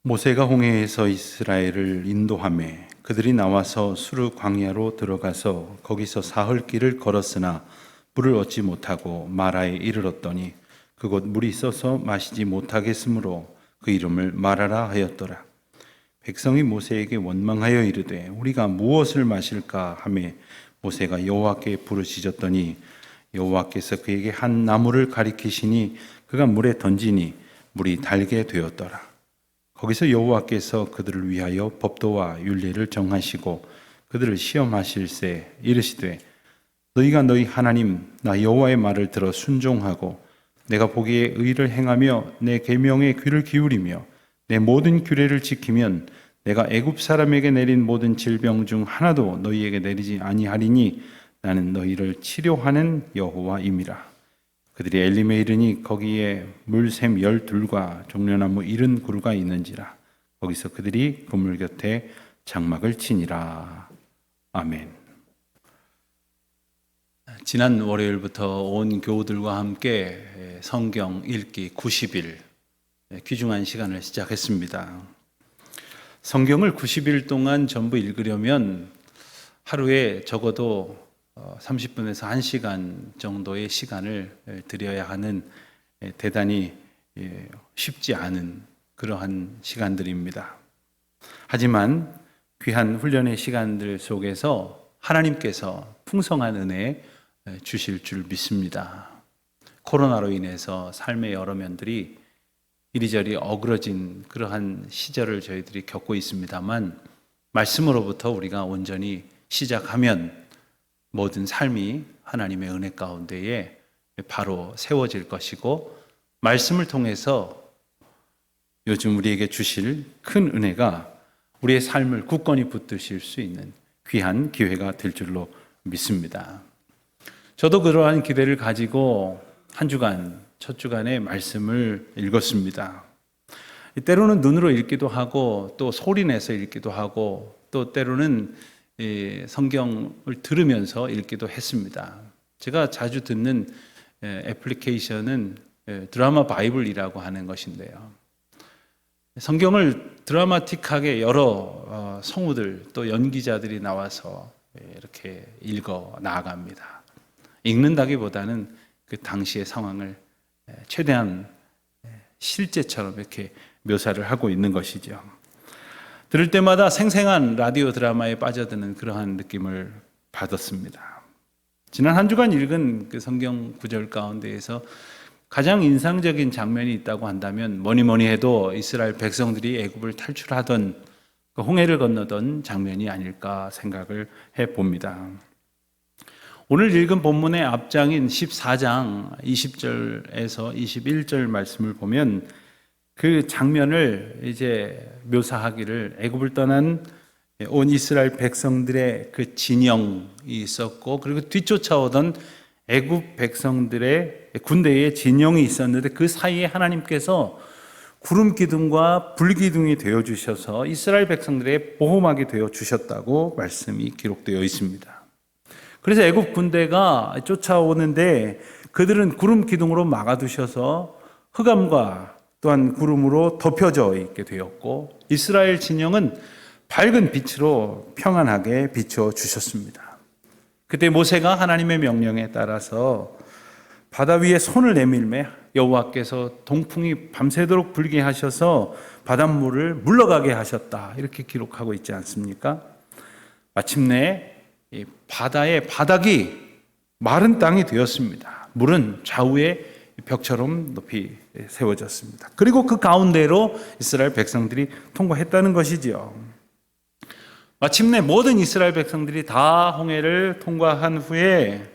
모세가 홍해에서 이스라엘을 인도하매 그들이 나와서 수르 광야로 들어가서 거기서 사흘 길을 걸었으나 물을 얻지 못하고 마라에 이르렀더니 그곳 물이 있어서 마시지 못하겠으므로 그 이름을 마라라 하였더라. 백성이 모세에게 원망하여 이르되 우리가 무엇을 마실까 하매 모세가 여호와께 부르짖었더니 여호와께서 그에게 한 나무를 가리키시니 그가 물에 던지니 물이 달게 되었더라. 거기서 여호와께서 그들을 위하여 법도와 율례를 정하시고 그들을 시험하실세 이르시되 너희가 너희 하나님 나 여호와의 말을 들어 순종하고 내가 보기에 의를 행하며 내 계명에 귀를 기울이며 내 모든 규례를 지키면 내가 애굽 사람에게 내린 모든 질병 중 하나도 너희에게 내리지 아니하리니 나는 너희를 치료하는 여호와임이라. 그들이 엘림에 이르니 거기에 물샘 12과 종려나무 70그루가 있는지라. 거기서 그들이 그물 곁에 장막을 치니라. 아멘. 지난 월요일부터 온 교우들과 함께 성경 읽기 90일 귀중한 시간을 시작했습니다. 성경을 90일 동안 전부 읽으려면 하루에 적어도 30분에서 1시간 정도의 시간을 들여야 하는 대단히 쉽지 않은 그러한 시간들입니다. 하지만 귀한 훈련의 시간들 속에서 하나님께서 풍성한 은혜 주실 줄 믿습니다. 코로나로 인해서 삶의 여러 면들이 이리저리 어그러진 그러한 시절을 저희들이 겪고 있습니다만 말씀으로부터 우리가 온전히 시작하면 모든 삶이 하나님의 은혜 가운데에 바로 세워질 것이고 말씀을 통해서 요즘 우리에게 주실 큰 은혜가 우리의 삶을 굳건히 붙드실 수 있는 귀한 기회가 될 줄로 믿습니다. 저도 그러한 기대를 가지고 한 주간, 첫 주간의 말씀을 읽었습니다. 때로는 눈으로 읽기도 하고 또 소리내서 읽기도 하고 또 때로는 성경을 들으면서 읽기도 했습니다. 제가 자주 듣는 애플리케이션은 드라마 바이블이라고 하는 것인데요. 성경을 드라마틱하게 여러 성우들 또 연기자들이 나와서 이렇게 읽어 나아갑니다. 읽는다기보다는 그 당시의 상황을 최대한 실제처럼 이렇게 묘사를 하고 있는 것이죠. 들을 때마다 생생한 라디오 드라마에 빠져드는 그러한 느낌을 받았습니다. 지난 한 주간 읽은 그 성경 구절 가운데에서 가장 인상적인 장면이 있다고 한다면 뭐니 해도 이스라엘 백성들이 애굽을 탈출하던 그 홍해를 건너던 장면이 아닐까 생각을 해봅니다. 오늘 읽은 본문의 앞장인 14장 20절에서 21절 말씀을 보면 그 장면을 이제 묘사하기를 애굽을 떠난 온 이스라엘 백성들의 그 진영이 있었고 그리고 뒤쫓아오던 애굽 백성들의 군대의 진영이 있었는데 그 사이에 하나님께서 구름 기둥과 불 기둥이 되어 주셔서 이스라엘 백성들의 보호막이 되어 주셨다고 말씀이 기록되어 있습니다. 그래서 애굽 군대가 쫓아오는데 그들은 구름 기둥으로 막아두셔서 흑암과 또한 구름으로 덮여져 있게 되었고 이스라엘 진영은 밝은 빛으로 평안하게 비춰 주셨습니다. 그때 모세가 하나님의 명령에 따라서 바다 위에 손을 내밀매 여호와께서 동풍이 밤새도록 불게 하셔서 바닷물을 물러가게 하셨다 이렇게 기록하고 있지 않습니까? 마침내 이 바다의 바닥이 마른 땅이 되었습니다. 물은 좌우에 벽처럼 높이 세워졌습니다. 그리고 그 가운데로 이스라엘 백성들이 통과했다는 것이지요. 마침내 모든 이스라엘 백성들이 다 홍해를 통과한 후에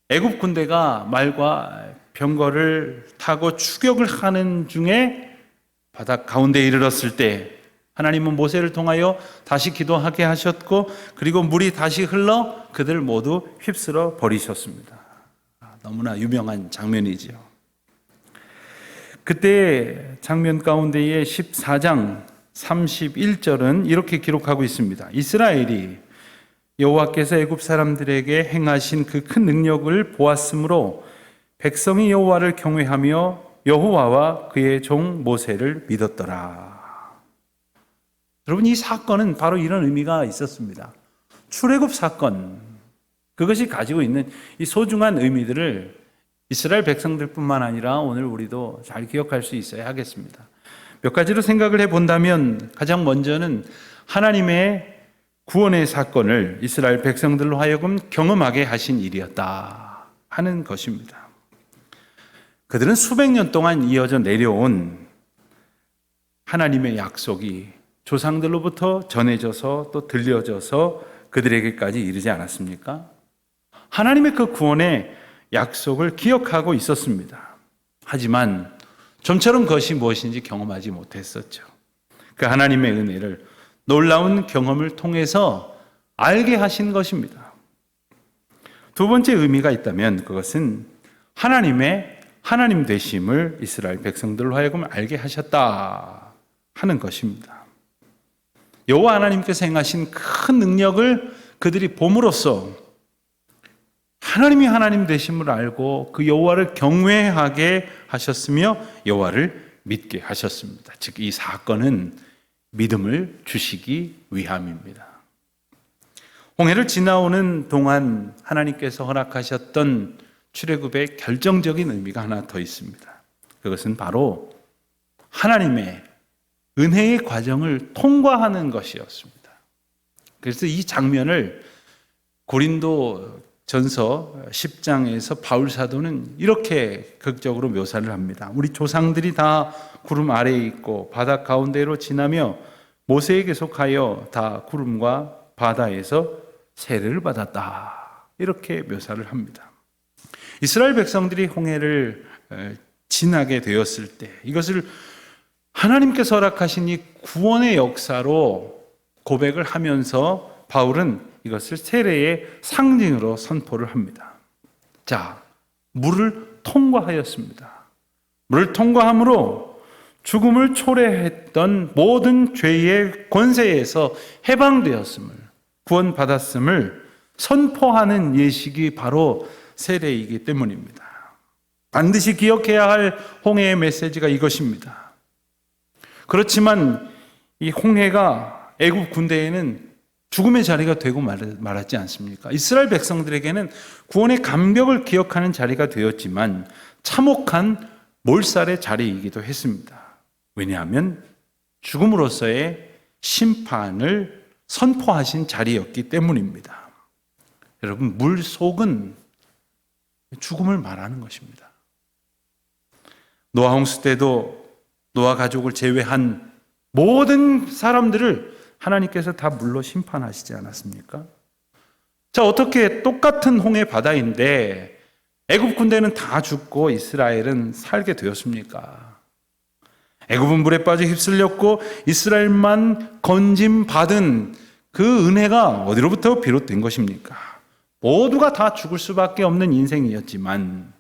애굽 군대가 말과 병거를 타고 추격을 하는 중에 바다 가운데에 이르렀을 때 하나님은 모세를 통하여 다시 기도하게 하셨고 그리고 물이 다시 흘러 그들 모두 휩쓸어 버리셨습니다. 너무나 유명한 장면이지요. 그때 장면 가운데의 14장 31절은 이렇게 기록하고 있습니다. 이스라엘이 여호와께서 애굽 사람들에게 행하신 그 큰 능력을 보았으므로 백성이 여호와를 경외하며 여호와와 그의 종 모세를 믿었더라. 여러분, 이 사건은 바로 이런 의미가 있었습니다. 출애굽 사건, 그것이 가지고 있는 이 소중한 의미들을 이스라엘 백성들뿐만 아니라 오늘 우리도 잘 기억할 수 있어야 하겠습니다. 몇 가지로 생각을 해본다면 가장 먼저는 하나님의 구원의 사건을 이스라엘 백성들로 하여금 경험하게 하신 일이었다 하는 것입니다. 그들은 수백 년 동안 이어져 내려온 하나님의 약속이 조상들로부터 전해져서 또 들려져서 그들에게까지 이르지 않았습니까? 하나님의 그 구원의 약속을 기억하고 있었습니다. 하지만 좀처럼 그것이 무엇인지 경험하지 못했었죠. 그 하나님의 은혜를 놀라운 경험을 통해서 알게 하신 것입니다. 두 번째 의미가 있다면 그것은 하나님의 하나님 되심을 이스라엘 백성들로 하여금 알게 하셨다 하는 것입니다. 여호와 하나님께서 행하신 큰 능력을 그들이 봄으로써 하나님이 하나님 되심을 알고 그 여호와를 경외하게 하셨으며 여호와를 믿게 하셨습니다. 즉 이 사건은 믿음을 주시기 위함입니다. 홍해를 지나오는 동안 하나님께서 허락하셨던 출애굽의 결정적인 의미가 하나 더 있습니다. 그것은 바로 하나님의 은혜의 과정을 통과하는 것이었습니다. 그래서 이 장면을 고린도 전서 10장에서 바울 사도는 이렇게 극적으로 묘사를 합니다. 우리 조상들이 다 구름 아래에 있고 바다 가운데로 지나며 모세에게 속하여 다 구름과 바다에서 세례를 받았다. 이렇게 묘사를 합니다. 이스라엘 백성들이 홍해를 지나게 되었을 때 이것을 하나님께서 허락하신 이 구원의 역사로 고백을 하면서 바울은 이것을 세례의 상징으로 선포를 합니다. 자, 물을 통과하였습니다. 물을 통과함으로 죽음을 초래했던 모든 죄의 권세에서 해방되었음을, 구원받았음을 선포하는 예식이 바로 세례이기 때문입니다. 반드시 기억해야 할 홍해의 메시지가 이것입니다. 그렇지만 이 홍해가 애굽 군대에는 죽음의 자리가 되고 말았지 않습니까? 이스라엘 백성들에게는 구원의 감격을 기억하는 자리가 되었지만 참혹한 몰살의 자리이기도 했습니다. 왜냐하면 죽음으로서의 심판을 선포하신 자리였기 때문입니다. 여러분, 물 속은 죽음을 말하는 것입니다. 노아 홍수 때도 노아 가족을 제외한 모든 사람들을 하나님께서 다 물로 심판하시지 않았습니까? 자, 어떻게 똑같은 홍해 바다인데 애굽 군대는 다 죽고 이스라엘은 살게 되었습니까? 애굽은 물에 빠져 휩쓸렸고 이스라엘만 건짐받은 그 은혜가 어디로부터 비롯된 것입니까? 모두가 다 죽을 수밖에 없는 인생이었지만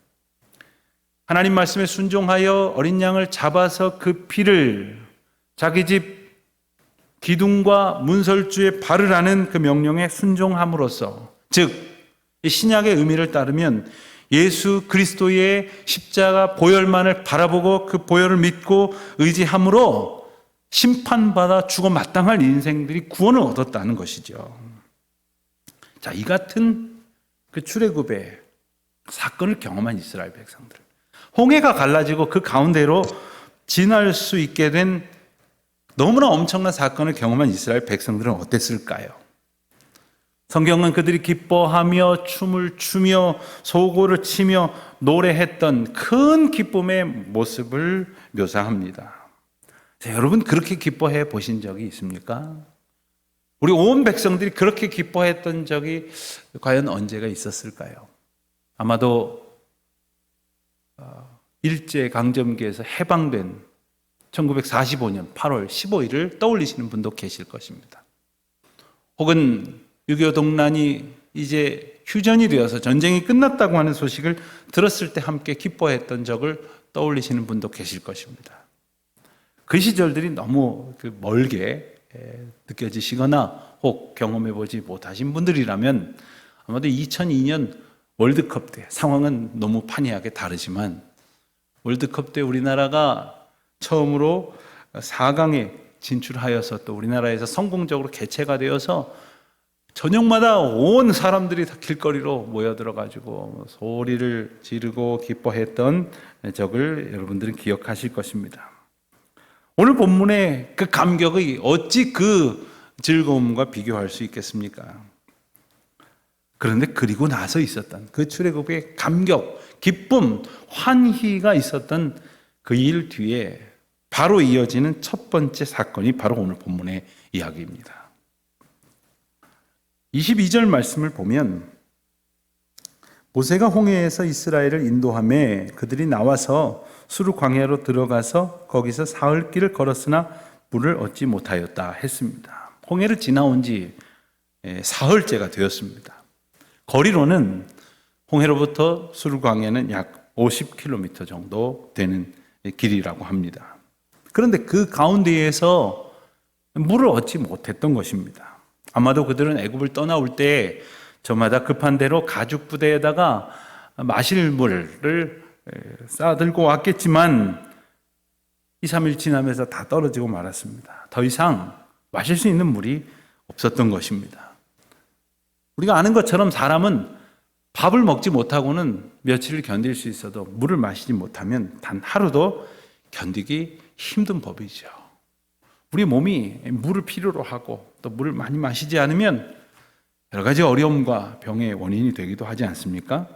하나님 말씀에 순종하여 어린 양을 잡아서 그 피를 자기 집 기둥과 문설주에 바르라는 그 명령에 순종함으로써, 즉 이 신약의 의미를 따르면 예수 그리스도의 십자가 보혈만을 바라보고 그 보혈을 믿고 의지함으로 심판받아 죽어 마땅할 인생들이 구원을 얻었다는 것이죠. 자, 이 같은 그 출애굽의 사건을 경험한 이스라엘 백성들, 홍해가 갈라지고 그 가운데로 지날 수 있게 된 너무나 엄청난 사건을 경험한 이스라엘 백성들은 어땠을까요? 성경은 그들이 기뻐하며 춤을 추며 소고를 치며 노래했던 큰 기쁨의 모습을 묘사합니다. 자, 여러분, 그렇게 기뻐해 보신 적이 있습니까? 우리 온 백성들이 그렇게 기뻐했던 적이 과연 언제가 있었을까요? 아마도 일제강점기에서 해방된 1945년 8월 15일을 떠올리시는 분도 계실 것입니다. 혹은 6.25 동란이 이제 휴전이 되어서 전쟁이 끝났다고 하는 소식을 들었을 때 함께 기뻐했던 적을 떠올리시는 분도 계실 것입니다. 그 시절들이 너무 멀게 느껴지시거나 혹 경험해보지 못하신 분들이라면 아마도 2002년 월드컵 때, 상황은 너무 판이하게 다르지만 월드컵 때 우리나라가 처음으로 4강에 진출하여서 또 우리나라에서 성공적으로 개최가 되어서 저녁마다 온 사람들이 다 길거리로 모여들어가지고 소리를 지르고 기뻐했던 적을 여러분들은 기억하실 것입니다. 오늘 본문의 그 감격이 어찌 그 즐거움과 비교할 수 있겠습니까? 그런데 그리고 나서 있었던 그 출애굽의 감격, 기쁨, 환희가 있었던 그 일 뒤에 바로 이어지는 첫 번째 사건이 바로 오늘 본문의 이야기입니다. 22절 말씀을 보면 모세가 홍해에서 이스라엘을 인도하매 그들이 나와서 수르 광야로 들어가서 거기서 사흘 길을 걸었으나 물을 얻지 못하였다 했습니다. 홍해를 지나온 지 사흘째가 되었습니다. 거리로는 홍해로부터 수르 광야는 약 50km 정도 되는 길이라고 합니다. 그런데 그 가운데에서 물을 얻지 못했던 것입니다. 아마도 그들은 애굽을 떠나올 때 저마다 급한 대로 가죽 부대에다가 마실 물을 싸들고 왔겠지만 2, 3일 지나면서 다 떨어지고 말았습니다. 더 이상 마실 수 있는 물이 없었던 것입니다. 우리가 아는 것처럼 사람은 밥을 먹지 못하고는 며칠을 견딜 수 있어도 물을 마시지 못하면 단 하루도 견디기 힘든 법이죠. 우리 몸이 물을 필요로 하고 또 물을 많이 마시지 않으면 여러 가지 어려움과 병의 원인이 되기도 하지 않습니까?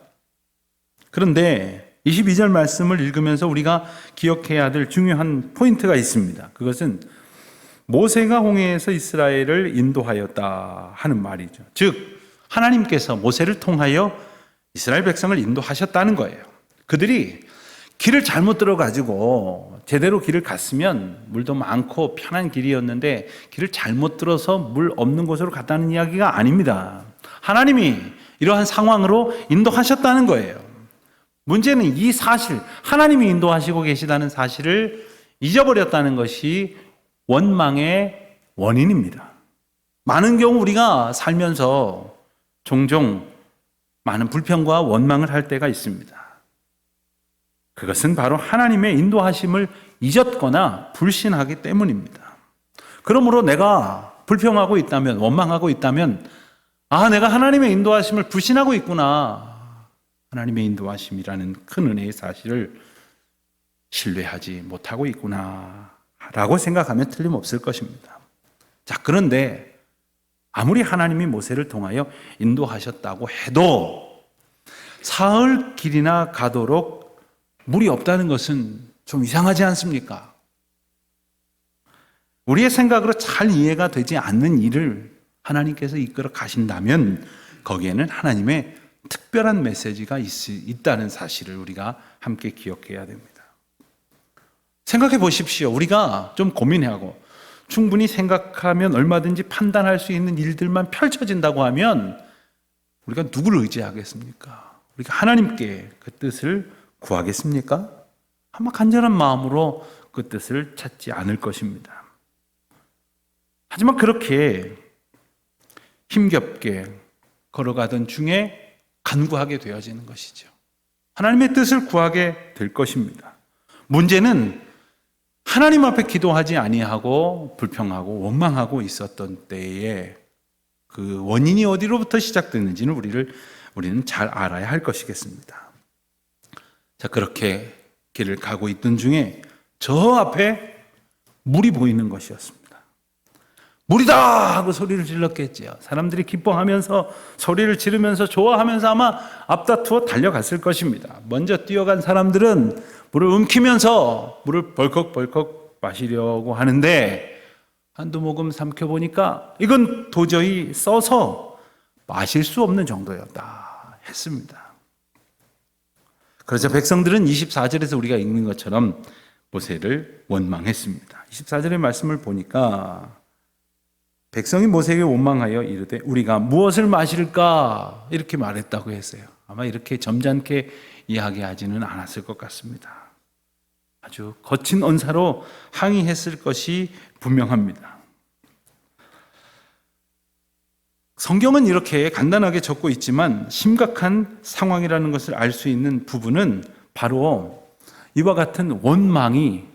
그런데 22절 말씀을 읽으면서 우리가 기억해야 될 중요한 포인트가 있습니다. 그것은 모세가 홍해에서 이스라엘을 인도하였다 하는 말이죠. 즉 하나님께서 모세를 통하여 이스라엘 백성을 인도하셨다는 거예요. 그들이 길을 잘못 들어가지고 제대로 길을 갔으면 물도 많고 편한 길이었는데 길을 잘못 들어서 물 없는 곳으로 갔다는 이야기가 아닙니다. 하나님이 이러한 상황으로 인도하셨다는 거예요. 문제는 이 사실, 하나님이 인도하시고 계시다는 사실을 잊어버렸다는 것이 원망의 원인입니다. 많은 경우 우리가 살면서 종종 많은 불평과 원망을 할 때가 있습니다. 그것은 바로 하나님의 인도하심을 잊었거나 불신하기 때문입니다. 그러므로 내가 불평하고 있다면, 원망하고 있다면, 내가 하나님의 인도하심을 불신하고 있구나. 하나님의 인도하심이라는 큰 은혜의 사실을 신뢰하지 못하고 있구나 라고 생각하면 틀림없을 것입니다. 자, 그런데 아무리 하나님이 모세를 통하여 인도하셨다고 해도 사흘 길이나 가도록 물이 없다는 것은 좀 이상하지 않습니까? 우리의 생각으로 잘 이해가 되지 않는 일을 하나님께서 이끌어 가신다면 거기에는 하나님의 특별한 메시지가 있다는 사실을 우리가 함께 기억해야 됩니다. 생각해 보십시오. 우리가 좀 고민하고 충분히 생각하면 얼마든지 판단할 수 있는 일들만 펼쳐진다고 하면 우리가 누구를 의지하겠습니까? 우리가 하나님께 그 뜻을 구하겠습니까? 아마 간절한 마음으로 그 뜻을 찾지 않을 것입니다. 하지만 그렇게 힘겹게 걸어가던 중에 간구하게 되어지는 것이죠. 하나님의 뜻을 구하게 될 것입니다. 문제는 하나님 앞에 기도하지 아니하고 불평하고 원망하고 있었던 때에 그 원인이 어디로부터 시작됐는지는 우리는 잘 알아야 할 것이겠습니다. 자, 그렇게 길을 가고 있던 중에 저 앞에 물이 보이는 것이었습니다. 물이다! 하고 소리를 질렀겠지요. 사람들이 기뻐하면서 소리를 지르면서 좋아하면서 아마 앞다투어 달려갔을 것입니다. 먼저 뛰어간 사람들은 물을 움키면서 물을 벌컥벌컥 마시려고 하는데 한두 모금 삼켜보니까 이건 도저히 써서 마실 수 없는 정도였다 했습니다. 그래서 백성들은 24절에서 우리가 읽는 것처럼 모세를 원망했습니다. 24절의 말씀을 보니까 백성이 모세에게 원망하여 이르되 우리가 무엇을 마실까 이렇게 말했다고 했어요. 아마 이렇게 점잖게 이야기하지는 않았을 것 같습니다. 아주 거친 언사로 항의했을 것이 분명합니다. 성경은 이렇게 간단하게 적고 있지만 심각한 상황이라는 것을 알 수 있는 부분은 바로 이와 같은 원망이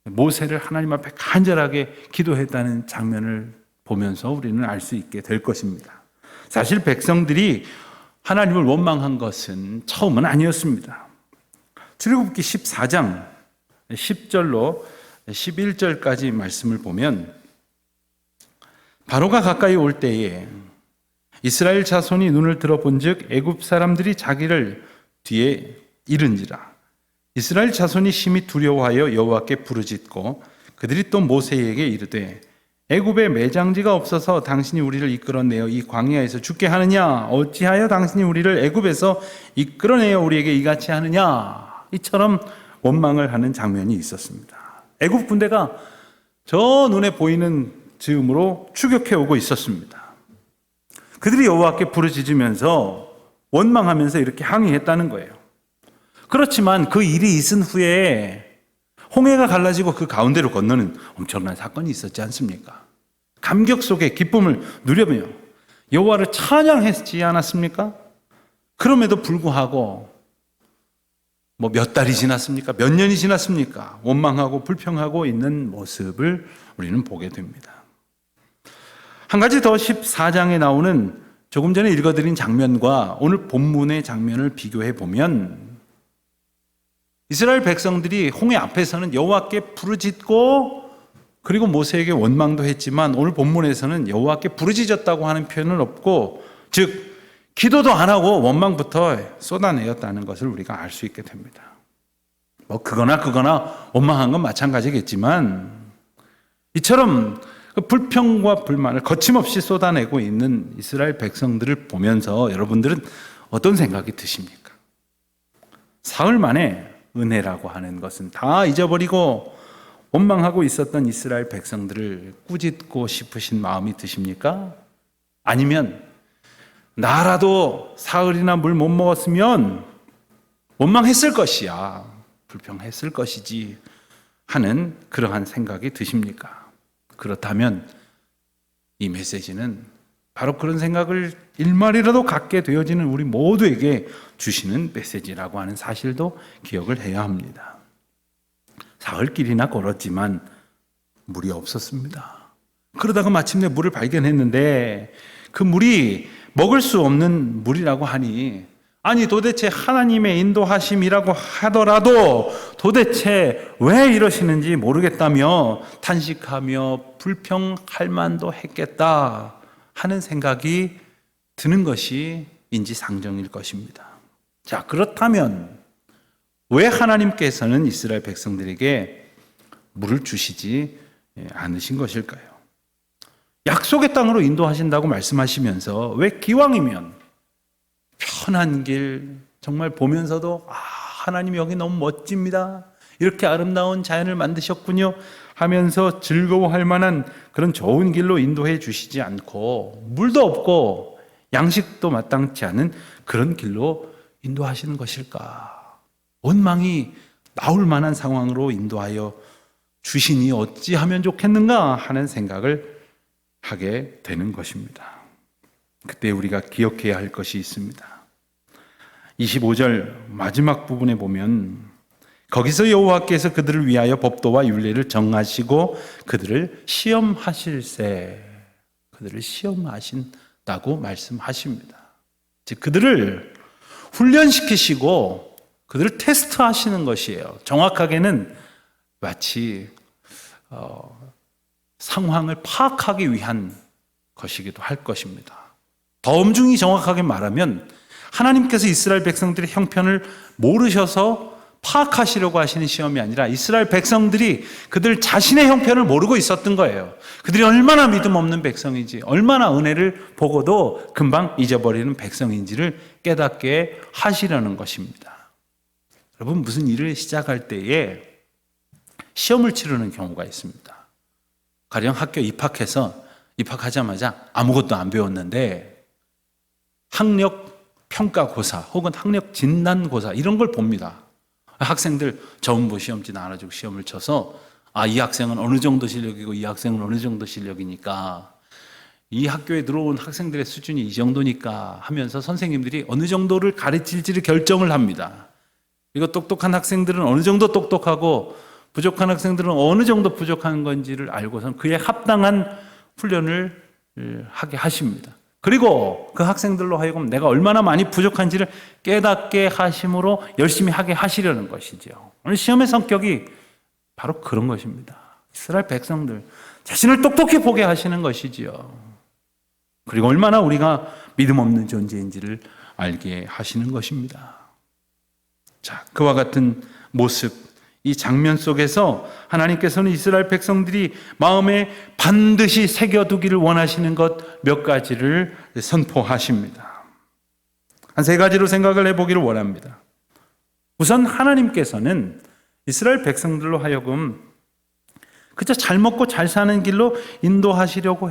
모세를 하나님 앞에 간절하게 기도했다는 장면을 보면서 우리는 알 수 있게 될 것입니다. 사실 백성들이 하나님을 원망한 것은 처음은 아니었습니다. 출애굽기 14장 10절로 11절까지 말씀을 보면 바로가 가까이 올 때에 이스라엘 자손이 눈을 들어본즉 애굽 사람들이 자기를 뒤에 이른지라. 이스라엘 자손이 심히 두려워하여 여호와께 부르짖고 그들이 또 모세에게 이르되 애굽에 매장지가 없어서 당신이 우리를 이끌어내어 이 광야에서 죽게 하느냐? 어찌하여 당신이 우리를 애굽에서 이끌어내어 우리에게 이같이 하느냐? 이처럼 원망을 하는 장면이 있었습니다. 애굽 군대가 저 눈에 보이는 즈음으로 추격해 오고 있었습니다. 그들이 여호와께 부르짖으면서 원망하면서 이렇게 항의했다는 거예요. 그렇지만 그 일이 있은 후에 홍해가 갈라지고 그 가운데로 건너는 엄청난 사건이 있었지 않습니까? 감격 속에 기쁨을 누려며 여호와를 찬양했지 않았습니까? 그럼에도 불구하고 몇 달이 지났습니까? 몇 년이 지났습니까? 원망하고 불평하고 있는 모습을 우리는 보게 됩니다. 한 가지 더 14장에 나오는 조금 전에 읽어드린 장면과 오늘 본문의 장면을 비교해 보면 이스라엘 백성들이 홍해 앞에서는 여호와께 부르짖고 그리고 모세에게 원망도 했지만 오늘 본문에서는 여호와께 부르짖었다고 하는 표현은 없고 즉 기도도 안 하고 원망부터 쏟아내었다는 것을 우리가 알 수 있게 됩니다. 그거나 원망한 건 마찬가지겠지만 이처럼 그 불평과 불만을 거침없이 쏟아내고 있는 이스라엘 백성들을 보면서 여러분들은 어떤 생각이 드십니까? 사흘 만에 은혜라고 하는 것은 다 잊어버리고 원망하고 있었던 이스라엘 백성들을 꾸짖고 싶으신 마음이 드십니까? 아니면 나라도 사흘이나 물 못 먹었으면 원망했을 것이야, 불평했을 것이지 하는 그러한 생각이 드십니까? 그렇다면 이 메시지는 바로 그런 생각을 일말이라도 갖게 되어지는 우리 모두에게 주시는 메시지라고 하는 사실도 기억을 해야 합니다. 사흘길이나 걸었지만 물이 없었습니다. 그러다가 마침내 물을 발견했는데 그 물이 먹을 수 없는 물이라고 하니 아니 도대체 하나님의 인도하심이라고 하더라도 도대체 왜 이러시는지 모르겠다며 탄식하며 불평할 만도 했겠다 하는 생각이 드는 것이 인지상정일 것입니다. 자, 그렇다면 왜 하나님께서는 이스라엘 백성들에게 물을 주시지 않으신 것일까요? 약속의 땅으로 인도하신다고 말씀하시면서 왜 기왕이면 편한 길 정말 보면서도 하나님 여기 너무 멋집니다. 이렇게 아름다운 자연을 만드셨군요 하면서 즐거워할 만한 그런 좋은 길로 인도해 주시지 않고 물도 없고 양식도 마땅치 않은 그런 길로 인도하시는 것일까? 원망이 나올 만한 상황으로 인도하여 주시니 어찌하면 좋겠는가 하는 생각을 하게 되는 것입니다. 그때 우리가 기억해야 할 것이 있습니다. 25절 마지막 부분에 보면 거기서 여호와께서 그들을 위하여 법도와 율례를 정하시고 그들을 시험하실세, 그들을 시험하신다고 말씀하십니다. 즉 그들을 훈련시키시고 그들을 테스트하시는 것이에요. 정확하게는 마치 상황을 파악하기 위한 것이기도 할 것입니다. 더 엄중히 정확하게 말하면 하나님께서 이스라엘 백성들의 형편을 모르셔서 파악하시려고 하시는 시험이 아니라 이스라엘 백성들이 그들 자신의 형편을 모르고 있었던 거예요. 그들이 얼마나 믿음 없는 백성인지, 얼마나 은혜를 보고도 금방 잊어버리는 백성인지를 깨닫게 하시려는 것입니다. 여러분, 무슨 일을 시작할 때에 시험을 치르는 경우가 있습니다. 가령 학교 입학하자마자 아무것도 안 배웠는데 학력 평가고사 혹은 학력 진단고사 이런 걸 봅니다. 학생들 저음보 시험지 나눠주고 시험을 쳐서 이 학생은 어느 정도 실력이고 이 학생은 어느 정도 실력이니까 이 학교에 들어온 학생들의 수준이 이 정도니까 하면서 선생님들이 어느 정도를 가르칠지를 결정을 합니다. 그리고 똑똑한 학생들은 어느 정도 똑똑하고 부족한 학생들은 어느 정도 부족한 건지를 알고선 그에 합당한 훈련을 하게 하십니다. 그리고 그 학생들로 하여금 내가 얼마나 많이 부족한지를 깨닫게 하심으로 열심히 하게 하시려는 것이죠. 오늘 시험의 성격이 바로 그런 것입니다. 이스라엘 백성들 자신을 똑똑히 보게 하시는 것이지요. 그리고 얼마나 우리가 믿음 없는 존재인지를 알게 하시는 것입니다. 자, 그와 같은 모습, 이 장면 속에서 하나님께서는 이스라엘 백성들이 마음에 반드시 새겨두기를 원하시는 것 몇 가지를 선포하십니다. 한 세 가지로 생각을 해보기를 원합니다. 우선 하나님께서는 이스라엘 백성들로 하여금 그저 잘 먹고 잘 사는 길로 인도하시려고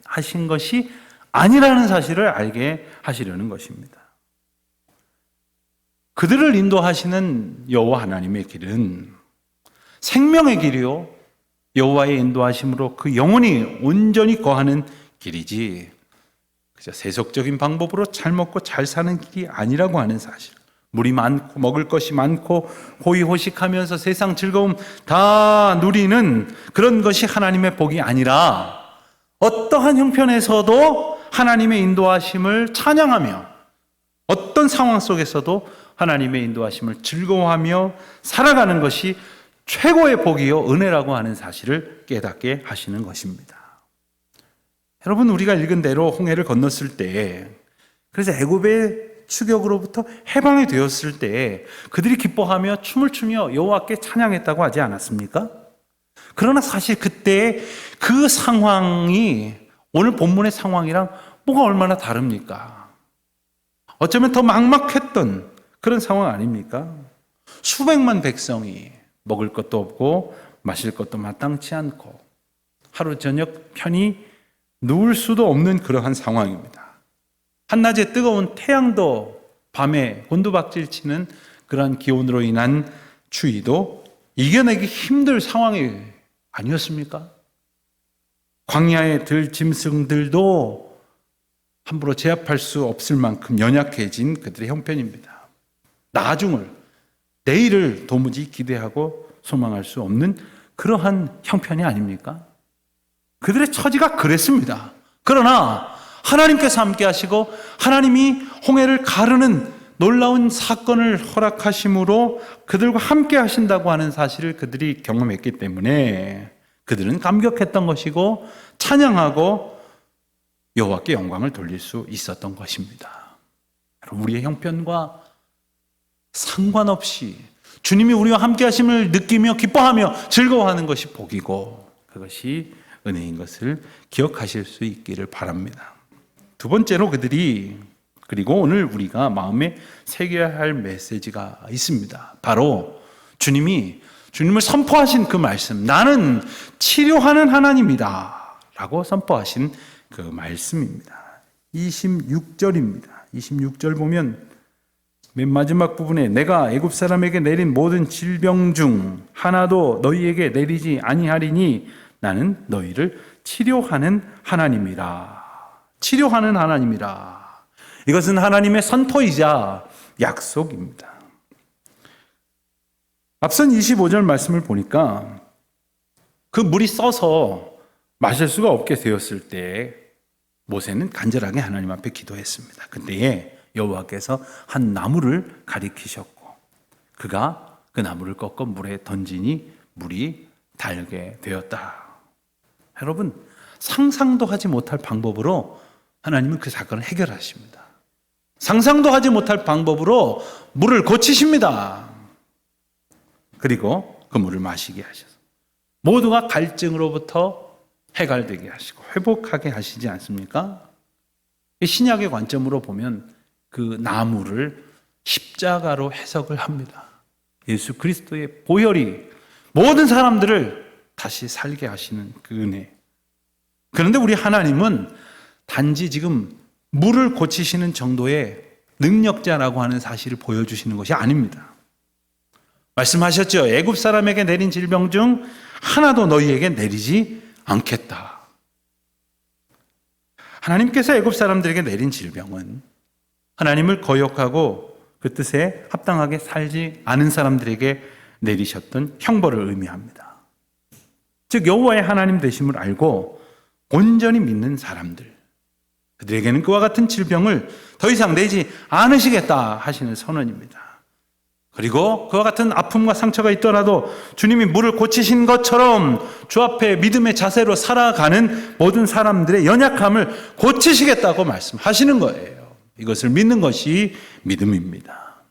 하신 것이 아니라는 사실을 알게 하시려는 것입니다. 그들을 인도하시는 여호와 하나님의 길은 생명의 길이요 여호와의 인도하심으로 그 영혼이 온전히 거하는 길이지 그저 세속적인 방법으로 잘 먹고 잘 사는 길이 아니라고 하는 사실. 물이 많고 먹을 것이 많고 호의호식하면서 세상 즐거움 다 누리는 그런 것이 하나님의 복이 아니라 어떠한 형편에서도 하나님의 인도하심을 찬양하며 어떤 상황 속에서도 하나님의 인도하심을 즐거워하며 살아가는 것이 최고의 복이요 은혜라고 하는 사실을 깨닫게 하시는 것입니다. 여러분, 우리가 읽은 대로 홍해를 건넜을 때, 그래서 애굽의 추격으로부터 해방이 되었을 때 그들이 기뻐하며 춤을 추며 여호와께 찬양했다고 하지 않았습니까? 그러나 사실 그때 그 상황이 오늘 본문의 상황이랑 뭐가 얼마나 다릅니까? 어쩌면 더 막막했던 그런 상황 아닙니까? 수백만 백성이 먹을 것도 없고 마실 것도 마땅치 않고 하루 저녁 편히 누울 수도 없는 그러한 상황입니다. 한낮에 뜨거운 태양도 밤에 곤두박질 치는 그러한 기온으로 인한 추위도 이겨내기 힘들 상황이 아니었습니까? 광야에 들 짐승들도 함부로 제압할 수 없을 만큼 연약해진 그들의 형편입니다. 나중을, 내일을 도무지 기대하고 소망할 수 없는 그러한 형편이 아닙니까? 그들의 처지가 그랬습니다. 그러나 하나님께서 함께 하시고 하나님이 홍해를 가르는 놀라운 사건을 허락하심으로 그들과 함께 하신다고 하는 사실을 그들이 경험했기 때문에 그들은 감격했던 것이고 찬양하고 여호와께 영광을 돌릴 수 있었던 것입니다. 우리의 형편과 상관없이 주님이 우리와 함께 하심을 느끼며 기뻐하며 즐거워하는 것이 복이고 그것이 은혜인 것을 기억하실 수 있기를 바랍니다. 두 번째로 그들이 그리고 오늘 우리가 마음에 새겨야 할 메시지가 있습니다. 바로 주님을 선포하신 그 말씀, 나는 치료하는 하나님이다 라고 선포하신 그 말씀입니다. 26절입니다. 26절 보면 맨 마지막 부분에 내가 애굽 사람에게 내린 모든 질병 중 하나도 너희에게 내리지 아니하리니 나는 너희를 치료하는 하나님이라. 치료하는 하나님이라. 이것은 하나님의 선포이자 약속입니다. 앞선 25절 말씀을 보니까 그 물이 써서 마실 수가 없게 되었을 때 모세는 간절하게 하나님 앞에 기도했습니다. 그때에 여호와께서 한 나무를 가리키셨고 그가 그 나무를 꺾어 물에 던지니 물이 달게 되었다. 여러분, 상상도 하지 못할 방법으로 하나님은 그 사건을 해결하십니다. 상상도 하지 못할 방법으로 물을 고치십니다. 그리고 그 물을 마시게 하셔서 모두가 갈증으로부터 해갈되게 하시고 회복하게 하시지 않습니까? 신약의 관점으로 보면 그 나무를 십자가로 해석을 합니다. 예수 그리스도의 보혈이 모든 사람들을 다시 살게 하시는 그 은혜. 그런데 우리 하나님은 단지 지금 물을 고치시는 정도의 능력자라고 하는 사실을 보여주시는 것이 아닙니다. 말씀하셨죠. 애굽 사람에게 내린 질병 중 하나도 너희에게 내리지 않겠다. 하나님께서 애굽 사람들에게 내린 질병은 하나님을 거역하고 그 뜻에 합당하게 살지 않은 사람들에게 내리셨던 형벌을 의미합니다. 즉 여호와의 하나님 되심을 알고 온전히 믿는 사람들, 그들에게는 그와 같은 질병을 더 이상 내지 않으시겠다 하시는 선언입니다. 그리고 그와 같은 아픔과 상처가 있더라도 주님이 물을 고치신 것처럼 주 앞에 믿음의 자세로 살아가는 모든 사람들의 연약함을 고치시겠다고 말씀하시는 거예요. 이것을 믿는 것이 믿음입니다.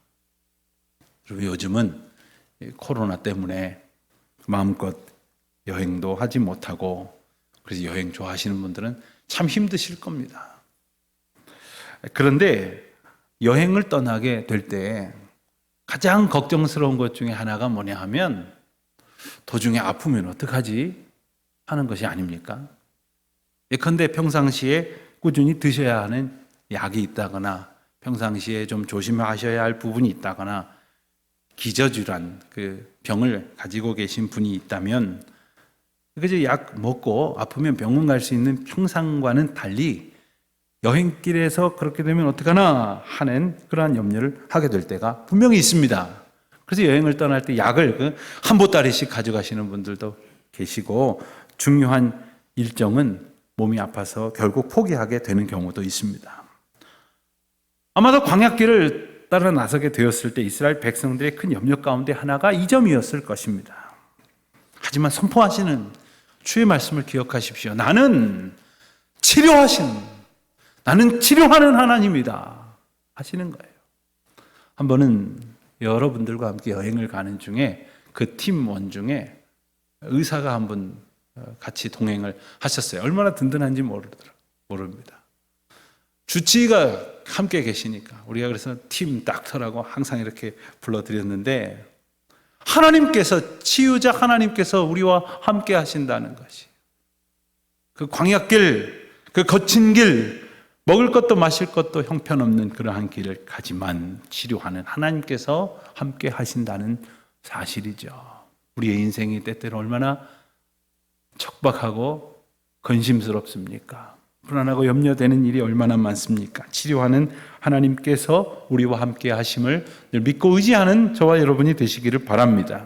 그리고 요즘은 코로나 때문에 마음껏 여행도 하지 못하고, 그래서 여행 좋아하시는 분들은 참 힘드실 겁니다. 그런데 여행을 떠나게 될 때 가장 걱정스러운 것 중에 하나가 뭐냐 하면, 도중에 아프면 어떡하지 하는 것이 아닙니까? 예컨대 평상시에 꾸준히 드셔야 하는 약이 있다거나, 평상시에 좀 조심하셔야 할 부분이 있다거나, 기저질환, 그 병을 가지고 계신 분이 있다면 그저 약 먹고 아프면 병원 갈 수 있는 평상과는 달리 여행길에서 그렇게 되면 어떡하나 하는 그러한 염려를 하게 될 때가 분명히 있습니다. 그래서 여행을 떠날 때 약을 한 보따리씩 가져가시는 분들도 계시고, 중요한 일정은 몸이 아파서 결국 포기하게 되는 경우도 있습니다. 아마도 광야길을 따라 나서게 되었을 때 이스라엘 백성들의 큰 염려 가운데 하나가 이 점이었을 것입니다. 하지만 선포하시는 주의 말씀을 기억하십시오. 나는 치료하는 하나님이다 하시는 거예요. 한 번은 여러분들과 함께 여행을 가는 중에 그 팀원 중에 의사가 한 분 같이 동행을 하셨어요. 얼마나 든든한지 모릅니다. 주치의가 함께 계시니까 우리가 그래서 팀 닥터라고 항상 이렇게 불러드렸는데, 하나님께서, 치유자 하나님께서 우리와 함께 하신다는 것이, 그 광야길, 그 거친 길, 먹을 것도 마실 것도 형편없는 그러한 길을 가지만 치료하는 하나님께서 함께 하신다는 사실이죠. 우리의 인생이 때때로 얼마나 척박하고 근심스럽습니까? 불안하고 염려되는 일이 얼마나 많습니까? 치료하는 하나님께서 우리와 함께 하심을 늘 믿고 의지하는 저와 여러분이 되시기를 바랍니다.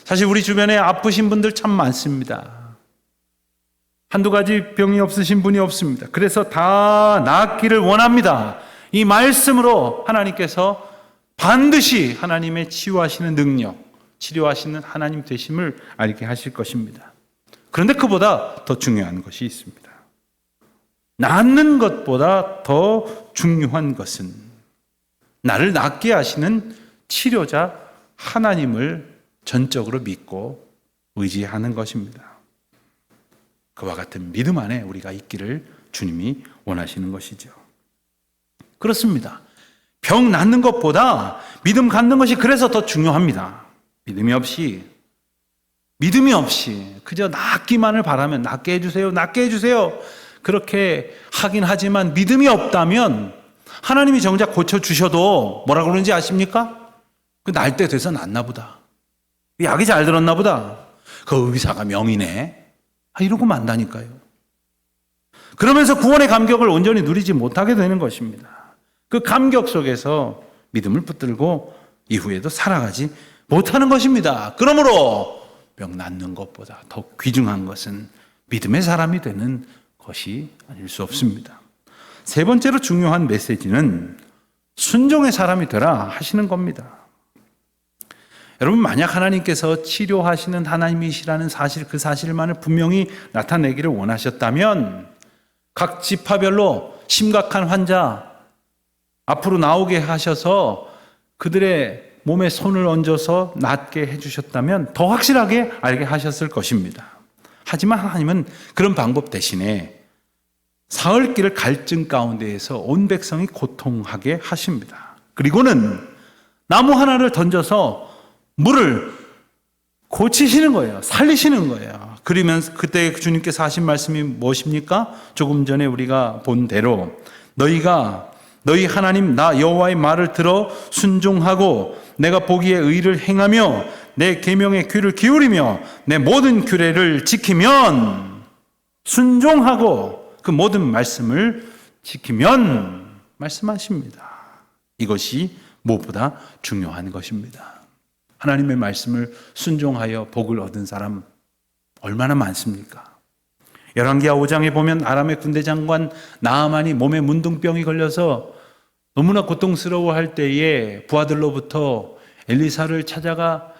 사실 우리 주변에 아프신 분들 참 많습니다. 한두 가지 병이 없으신 분이 없습니다. 그래서 다 낫기를 원합니다. 이 말씀으로 하나님께서 반드시 하나님의 치유하시는 능력, 치료하시는 하나님 되심을 알게 하실 것입니다. 그런데 그보다 더 중요한 것이 있습니다. 낫는 것보다 더 중요한 것은 나를 낫게 하시는 치료자 하나님을 전적으로 믿고 의지하는 것입니다. 그와 같은 믿음 안에 우리가 있기를 주님이 원하시는 것이죠. 그렇습니다. 병 낫는 것보다 믿음 갖는 것이 그래서 더 중요합니다. 믿음이 없이 그저 낫기만을 바라면 낫게 해주세요 그렇게 하긴 하지만 믿음이 없다면 하나님이 정작 고쳐주셔도 뭐라고 그러는지 아십니까? 그 날 때 돼서 낫나 보다, 약이 잘 들었나 보다, 그 의사가 명이네, 이러고 만다니까요. 그러면서 구원의 감격을 온전히 누리지 못하게 되는 것입니다. 그 감격 속에서 믿음을 붙들고 이후에도 살아가지 못하는 것입니다. 그러므로 병 낫는 것보다 더 귀중한 것은 믿음의 사람이 되는 것이 아닐 수 없습니다. 세 번째로 중요한 메시지는 순종의 사람이 되라 하시는 겁니다. 여러분, 만약 하나님께서 치료하시는 하나님이시라는 사실, 그 사실만을 분명히 나타내기를 원하셨다면 각 지파별로 심각한 환자 앞으로 나오게 하셔서 그들의 몸에 손을 얹어서 낫게 해주셨다면 더 확실하게 알게 하셨을 것입니다. 하지만 하나님은 그런 방법 대신에 사흘길을 갈증 가운데에서 온 백성이 고통하게 하십니다. 그리고는 나무 하나를 던져서 물을 고치시는 거예요. 살리시는 거예요. 그러면서 그때 주님께서 하신 말씀이 무엇입니까? 조금 전에 우리가 본 대로 너희 하나님 나 여호와의 말을 들어 순종하고 내가 보기에 의를 행하며 내 계명에 귀를 기울이며 내 모든 규례를 지키면, 순종하고 그 모든 말씀을 지키면 말씀하십니다. 이것이 무엇보다 중요한 것입니다. 하나님의 말씀을 순종하여 복을 얻은 사람 얼마나 많습니까? 열왕기하 5장에 보면 아람의 군대 장관 나아만이 몸에 문둥병이 걸려서 너무나 고통스러워할 때에 부하들로부터 엘리사를 찾아가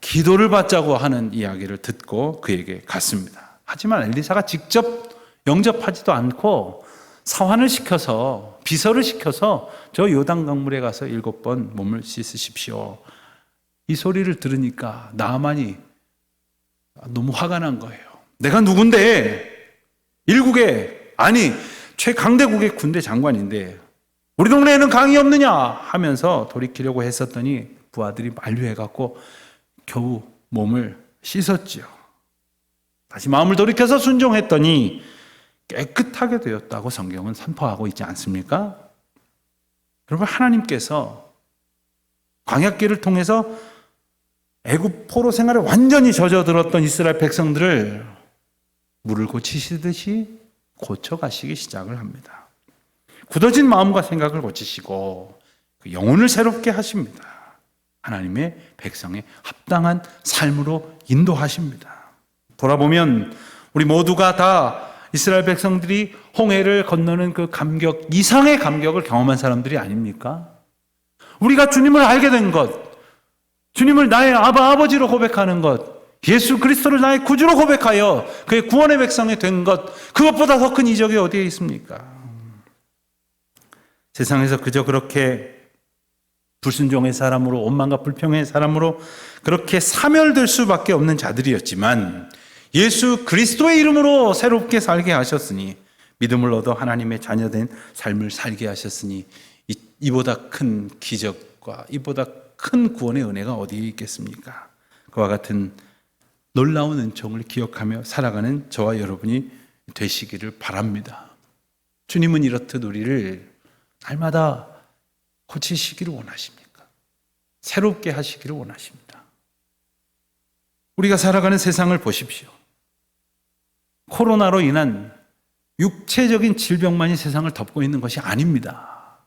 기도를 받자고 하는 이야기를 듣고 그에게 갔습니다. 하지만 엘리사가 직접 영접하지도 않고 사환을 시켜서 비서를 시켜서 저 요단 강물에 가서 7번 몸을 씻으십시오. 이 소리를 들으니까 나아만이 너무 화가 난 거예요. 내가 누군데? 일국의 아니 최강대국의 군대 장관인데 우리 동네에는 강이 없느냐 하면서 돌이키려고 했었더니 부하들이 만류해갖고 겨우 몸을 씻었죠. 다시 마음을 돌이켜서 순종했더니 깨끗하게 되었다고 성경은 선포하고 있지 않습니까? 여러분, 하나님께서 광야길을 통해서 애굽 포로 생활에 완전히 젖어들었던 이스라엘 백성들을 물을 고치시듯이 고쳐가시기 시작을 합니다. 굳어진 마음과 생각을 고치시고 그 영혼을 새롭게 하십니다. 하나님의 백성의 합당한 삶으로 인도하십니다. 돌아보면 우리 모두가 다 이스라엘 백성들이 홍해를 건너는 그 감격 이상의 감격을 경험한 사람들이 아닙니까? 우리가 주님을 알게 된 것, 주님을 나의 아버지로 고백하는 것, 예수 그리스도를 나의 구주로 고백하여 그의 구원의 백성이 된 것, 그것보다 더 큰 이적이 어디에 있습니까? 세상에서 그저 그렇게 불순종의 사람으로, 원망과 불평의 사람으로 그렇게 사멸될 수밖에 없는 자들이었지만 예수 그리스도의 이름으로 새롭게 살게 하셨으니, 믿음을 얻어 하나님의 자녀된 삶을 살게 하셨으니 이보다 큰 기적과 이보다 큰 구원의 은혜가 어디에 있겠습니까? 그와 같은 놀라운 은총을 기억하며 살아가는 저와 여러분이 되시기를 바랍니다. 주님은 이렇듯 우리를 날마다 고치시기를 원하십니까? 새롭게 하시기를 원하십니다. 우리가 살아가는 세상을 보십시오. 코로나로 인한 육체적인 질병만이 세상을 덮고 있는 것이 아닙니다.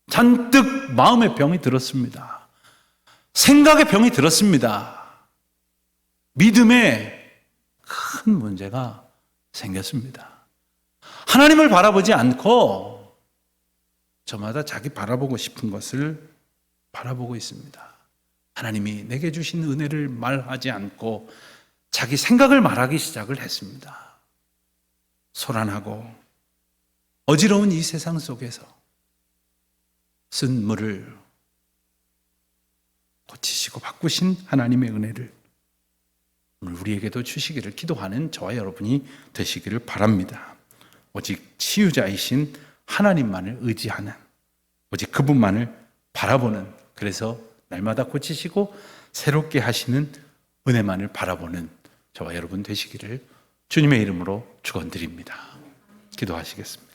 잔뜩 마음의 병이 들었습니다. 생각의 병이 들었습니다. 믿음에 큰 문제가 생겼습니다. 하나님을 바라보지 않고 저마다 자기 바라보고 싶은 것을 바라보고 있습니다. 하나님이 내게 주신 은혜를 말하지 않고 자기 생각을 말하기 시작을 했습니다. 소란하고 어지러운 이 세상 속에서 쓴 물을 고치시고 바꾸신 하나님의 은혜를 오늘 우리에게도 주시기를 기도하는 저와 여러분이 되시기를 바랍니다. 오직 치유자이신 하나님만을 의지하는, 오직 그분만을 바라보는, 그래서 날마다 고치시고 새롭게 하시는 은혜만을 바라보는 저와 여러분 되시기를 주님의 이름으로 축원드립니다. 기도하시겠습니다.